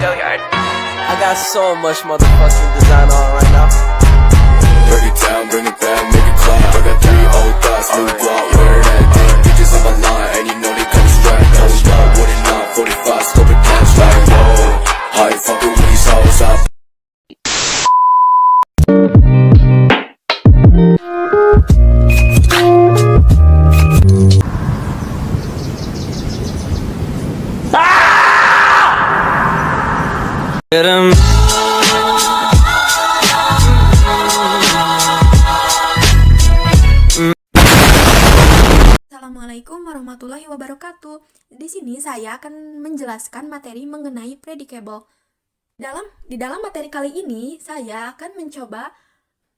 I got so much motherfucking design on right now. Break it down, bring it back, make it clap. I got 3 old thoughts, new guap, wear that dick. Bitches on my line, and you know they come strapped. Hold up, what it not, 45, scope it cash like whoa. How you fucking with these hoes up? Assalamualaikum warahmatullahi wabarakatuh. Di sini saya akan menjelaskan materi mengenai predicable. Di dalam materi kali ini saya akan mencoba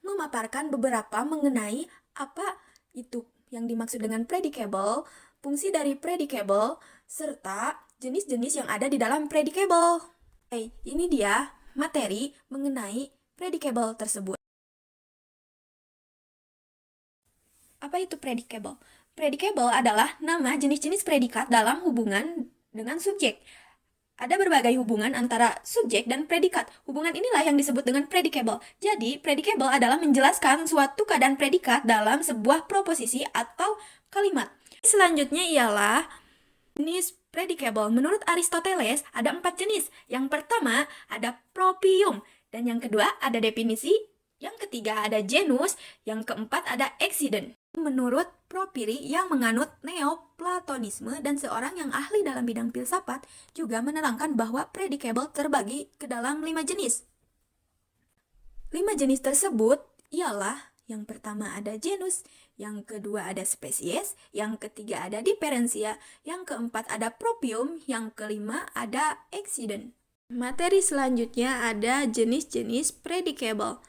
memaparkan beberapa mengenai apa itu yang dimaksud dengan predicable, fungsi dari predicable, serta jenis-jenis yang ada di dalam predicable. Ini dia materi mengenai predicable tersebut. Apa itu predicable? Predicable adalah nama jenis-jenis predikat dalam hubungan dengan subjek. Ada berbagai hubungan antara subjek dan predikat. Hubungan inilah yang disebut dengan predicable. Jadi, predicable adalah menjelaskan suatu keadaan predikat dalam sebuah proposisi atau kalimat. Selanjutnya ialah jenis predicable. Menurut Aristoteles, ada 4 jenis. Yang pertama, ada propium. Dan yang kedua, ada definisi. Yang ketiga, ada genus. Yang keempat, ada accident. Menurut Porphyry yang menganut neoplatonisme dan seorang yang ahli dalam bidang filsafat juga menerangkan bahwa predicable terbagi ke dalam 5 jenis. 5 jenis tersebut ialah yang pertama ada genus, yang kedua ada spesies, yang ketiga ada diferensia, yang keempat ada propium, yang kelima ada accident. Materi selanjutnya ada jenis-jenis predicable.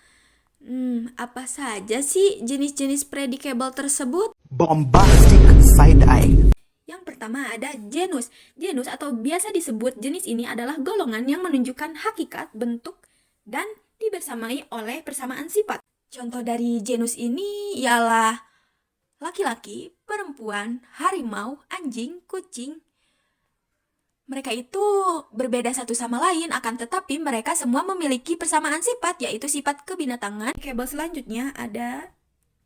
Apa saja sih jenis-jenis predicable tersebut? Bombastic side eye. Yang pertama ada genus. Genus atau biasa disebut jenis ini adalah golongan yang menunjukkan hakikat, bentuk, dan dibersamai oleh persamaan sifat. Contoh dari genus ini ialah laki-laki, perempuan, harimau, anjing, kucing. Mereka itu berbeda satu sama lain, akan tetapi mereka semua memiliki persamaan sifat, yaitu sifat kebinatangan. Predicable selanjutnya ada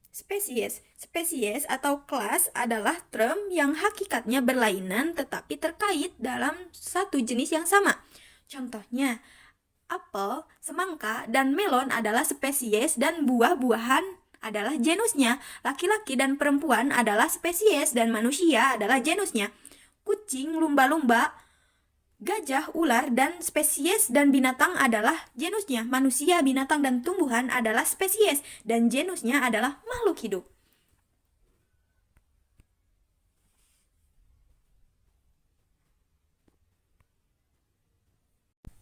spesies. Spesies atau kelas adalah term yang hakikatnya berlainan tetapi terkait dalam satu jenis yang sama. Contohnya, apel, semangka, dan melon adalah spesies dan buah-buahan adalah genusnya. Laki-laki dan perempuan adalah spesies dan manusia adalah genusnya. Kucing, lumba-lumba, gajah, ular, dan spesies dan binatang adalah genusnya. Manusia, binatang, dan tumbuhan adalah spesies dan genusnya adalah makhluk hidup.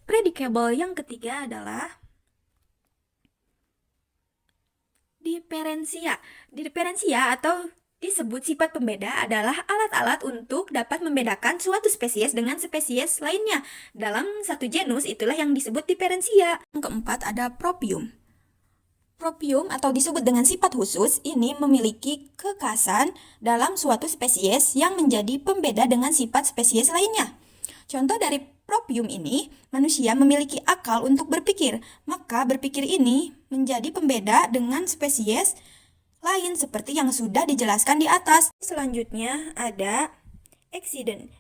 Predicable yang ketiga adalah diferensia. Diferensia atau disebut sifat pembeda adalah alat-alat untuk dapat membedakan suatu spesies dengan spesies lainnya. Dalam satu genus itulah yang disebut diferensia. Yang keempat ada propium. Propium atau disebut dengan sifat khusus ini memiliki kekhasan dalam suatu spesies yang menjadi pembeda dengan sifat spesies lainnya. Contoh dari propium ini, manusia memiliki akal untuk berpikir, maka berpikir ini menjadi pembeda dengan spesies lain seperti yang sudah dijelaskan di atas. Selanjutnya ada accident.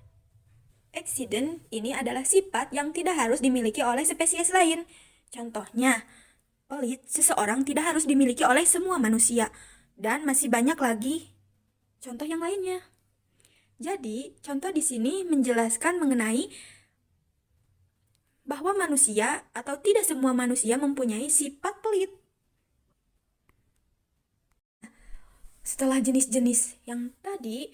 Accident ini adalah sifat yang tidak harus dimiliki oleh spesies lain. Contohnya, pelit seseorang tidak harus dimiliki oleh semua manusia. Dan masih banyak lagi contoh yang lainnya. Jadi, contoh di sini menjelaskan mengenai bahwa manusia atau tidak semua manusia mempunyai sifat pelit. Setelah jenis-jenis yang tadi,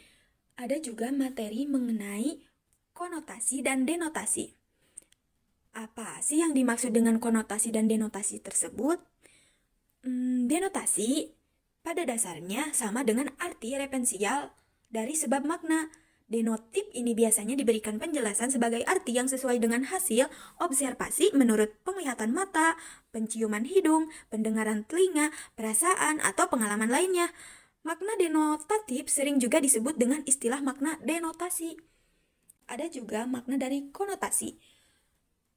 ada juga materi mengenai konotasi dan denotasi. Apa sih yang dimaksud dengan konotasi dan denotasi tersebut? Denotasi pada dasarnya sama dengan arti referensial dari sebab makna. Denotif ini biasanya diberikan penjelasan sebagai arti yang sesuai dengan hasil observasi menurut penglihatan mata, penciuman hidung, pendengaran telinga, perasaan, atau pengalaman lainnya. Makna denotatif sering juga disebut dengan istilah makna denotasi. Ada juga makna dari konotasi.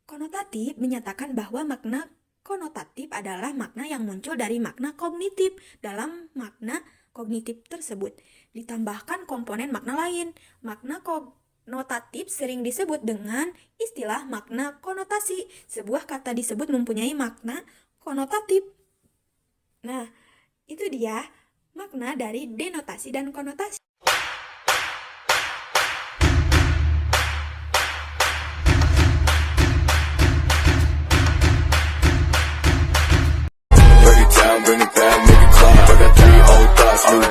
Konotatif menyatakan bahwa makna konotatif adalah makna yang muncul dari makna kognitif. Dalam makna kognitif tersebut ditambahkan komponen makna lain. Makna konotatif sering disebut dengan istilah makna konotasi. Sebuah kata disebut mempunyai makna konotatif. Nah, itu dia makna dari denotasi dan konotasi. Break it down, bring it back, make it clap. I got 3 old thoughts, new